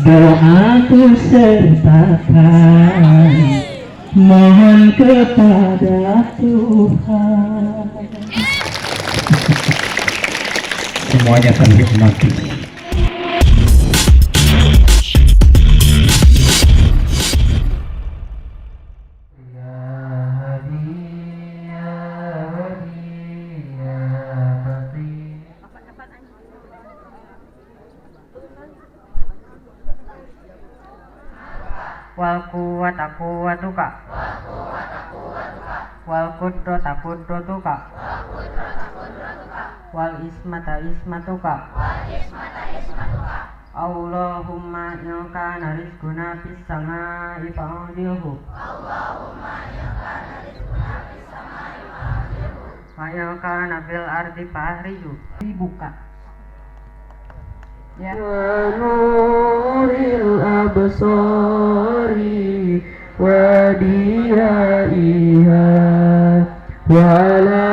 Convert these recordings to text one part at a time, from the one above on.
Doaku sertakan, mohon kepada Tuhan. Semuanya terhipnotis. Wal quwwata quwwatuka wal qudrata qudratuka wal ismata ismatuka Allahumma in kana rizquna fis samaa'i fa'udilhu wa in kana fil ardi fa'hriju dibuka ya nuril absari wa diyaiha wa ala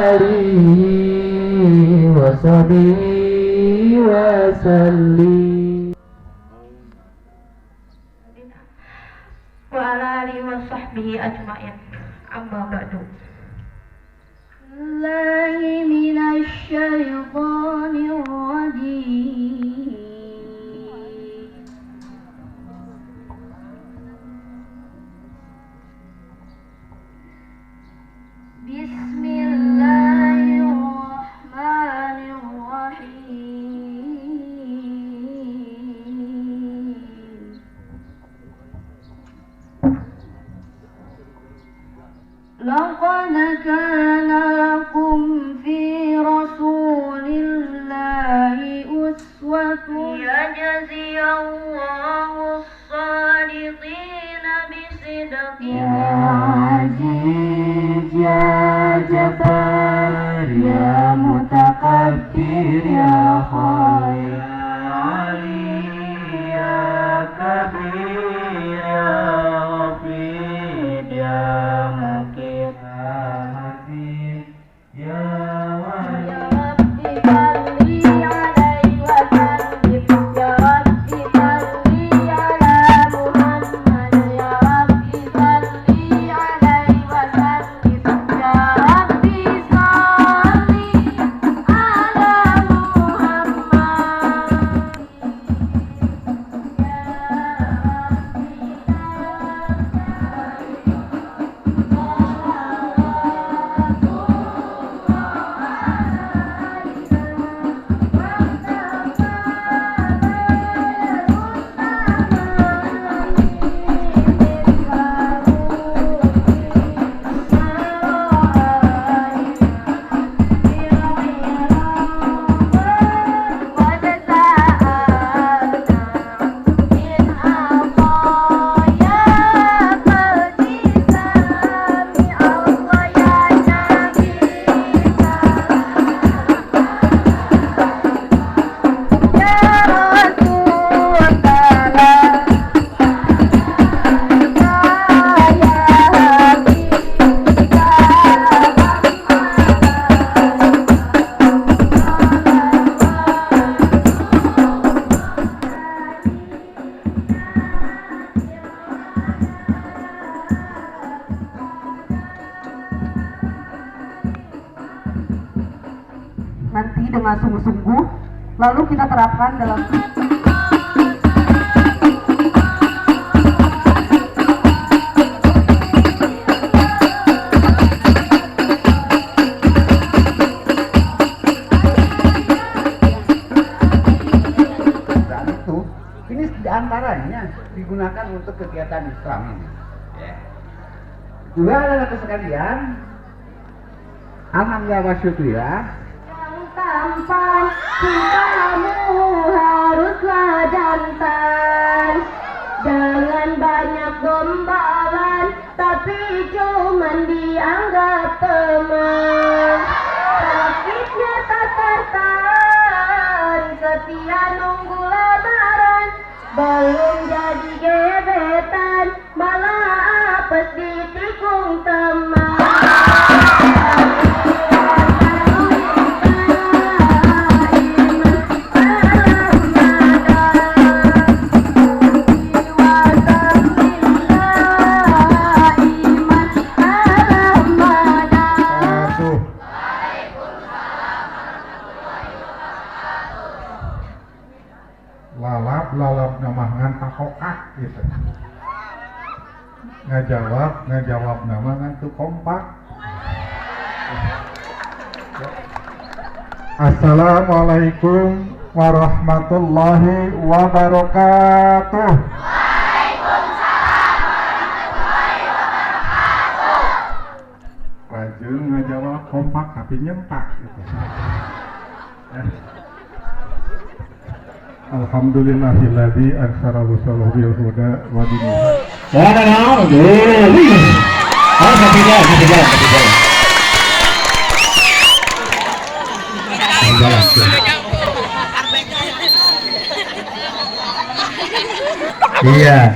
alihi wa sahbihi wa sallim wa ala alihi wa sahbihi ajma'in. Amma ba'du. Billahi minasy syaithanir rajim. Bismillahirrahmanirrahim. Laqad kana lakum fi rasulillahi uswatun yajziyallahu as-sadiqina bisidqihim. Aziz ya Jabbar ya Mutakabbir ya Khair Ali ya Kabir ya Hafid ya Mukir ya Hafiz ya Wali Ya Rabbi salli alaihi wa sallim. Ya Rabbi salli ala Muhammad. Ya Rabbi salli alaihi wa sallim. Ya Rabbi salli ala nanti dengan sungguh-sungguh lalu kita terapkan dalam itu. Ini diantaranya digunakan untuk kegiatan Islam ini. Juga anak-anak sekalian, alhamdulillah wa syukurillah. tampan, cintamu haruslah jantan. Jangan banyak gombalan, tapi cuman dianggap teman. Sakitnya tak tertahan, setia nunggu lebaran. Belum jadi gebetan, malah apes ditikung teman. lalap nama takokak gitu. Ngajawab nama ngantu kompak. Assalamualaikum warahmatullahi wabarakatuh. Rajin ngajawab kompak tapi nyentak gitu. Alhamdulillahilladzi arsala rusulahu bil huda wa dinil Iya,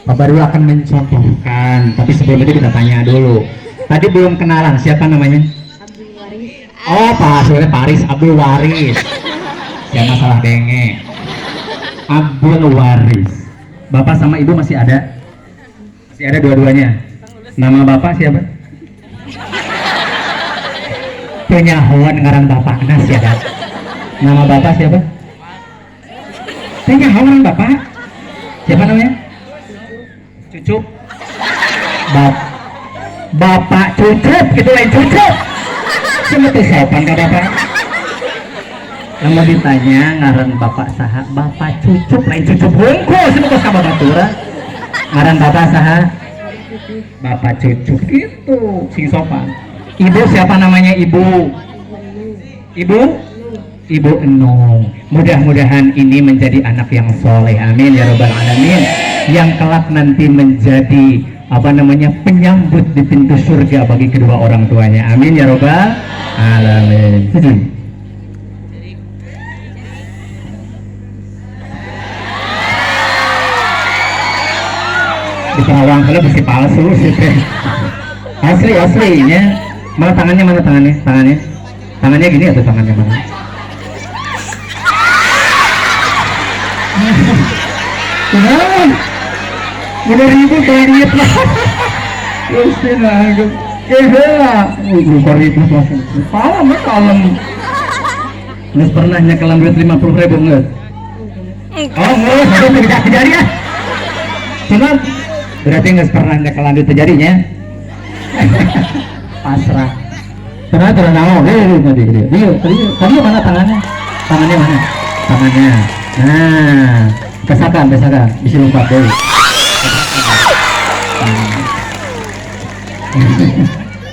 Pak Baru akan mencontohkan, tapi sebelum itu kita tanya dulu. Tadi belum kenalan, siapa namanya? Abdul Waris. Oh, Pak Surya Paris, Abdul Waris. Ya masalah denge. Abdul Waris. Bapak sama Ibu masih ada? Masih ada dua-duanya. Nama Bapak siapa? Penyahuan ngaran Bapak Nas ya kan? Nama Bapak siapa? Penyahuan Bapak? Siapa namanya? Cucup. Bapak Cucup, itu lain Cucup. Cuma tuh sopan kak Bapak. Yang mau ditanya ngaran Bapak saha? Bapak Cucup lain Cucup hungkul. Cuma tuh sama batura. Ngaran Bapak saha? Bapak Cucup gitu, sing sopan. Ibu siapa namanya Ibu? Ibu Enung. Mudah-mudahan ini menjadi anak yang soleh, amin ya robbal alamin, yang kelak nanti menjadi penyambut di pintu surga bagi kedua orang tuanya, amin ya robbal alamin. Di Perawang kalau mesti palsu sih. Aslinya. Mana tangannya gini atau tangannya mana? Bener ibu banget lah. Terus aku, lupa ribut langsung. Kalem. Nggak pernah nyekelan duit 50.000 nggak? Oh nggak, sudah tidak terjadi ya. Cuma berarti nggak pernah nyekelan duit terjadinya. Pasrah. Terus mau, tadi mana tangannya? Tangannya mana? Tangannya. Nah, pesakan, bisa lompat deh.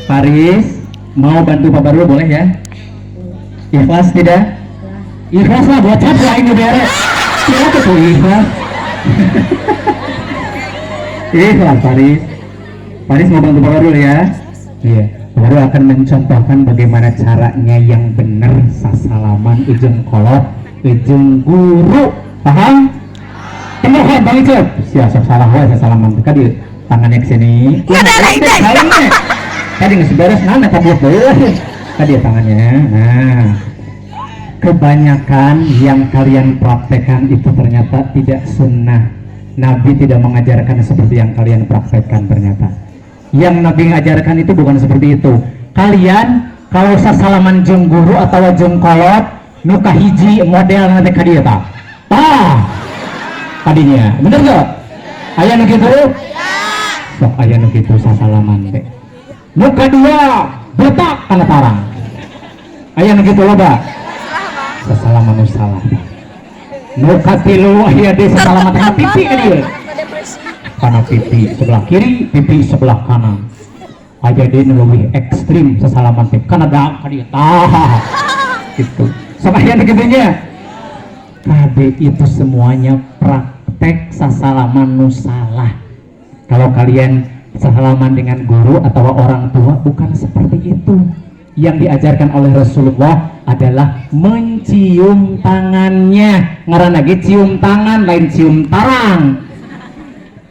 Paris, mau bantu Pak Baru boleh ya? Ikhlas tidak? Ikhlas lah, buat apa ini beres? Siapa tuh ikhlas? Ikhlas Paris mau bantu Pak Baru ya? Iya. Baru akan mencontohkan bagaimana caranya yang benar sasalaman ujung kolot ujung guru, paham? Penuhan Bang Icep siapa salah wae sasalaman tadi tangannya ke sini tadi nggak seberes nana tabut deh tadi tangannya. Nah, kebanyakan yang kalian praktekkan itu ternyata tidak sunnah. Nabi tidak mengajarkan seperti yang kalian praktekkan ternyata. Yang Nabi mengajarkan itu bukan seperti itu. Kalian kalau sasalaman jeung guru atau jeung kolot nuka hiji model nanti ka dieu tah. Tadinya. Bener enggak? Aya nu kitu? Sok aya nu kitu sasalaman teh. Nuka dua betak kana tarang. Aya nu kitu loba. Sasalaman nu salah. Nuka tilu aya di sasalaman teh pipi ka dieu. Karena pipi sebelah kiri, pipi sebelah kanan. Aja dia lebih ekstrim sesalaman teh karena dah dia gitu. Sampai begitunya. KB itu semuanya praktek sesalaman nu salah. Kalau kalian sesalaman dengan guru atau orang tua bukan seperti itu. Yang diajarkan oleh Rasulullah adalah mencium tangannya. Ngaran lagi cium tangan lain cium tarang.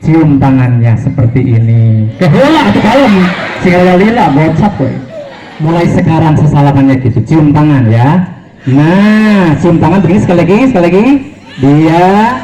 Cium tangannya seperti ini. Keheula atuh kalem. Segala lila bocap we. Mulai sekarang sesalamannya gitu. Cium tangan ya. Nah, cium tangan begini sekali lagi. Dia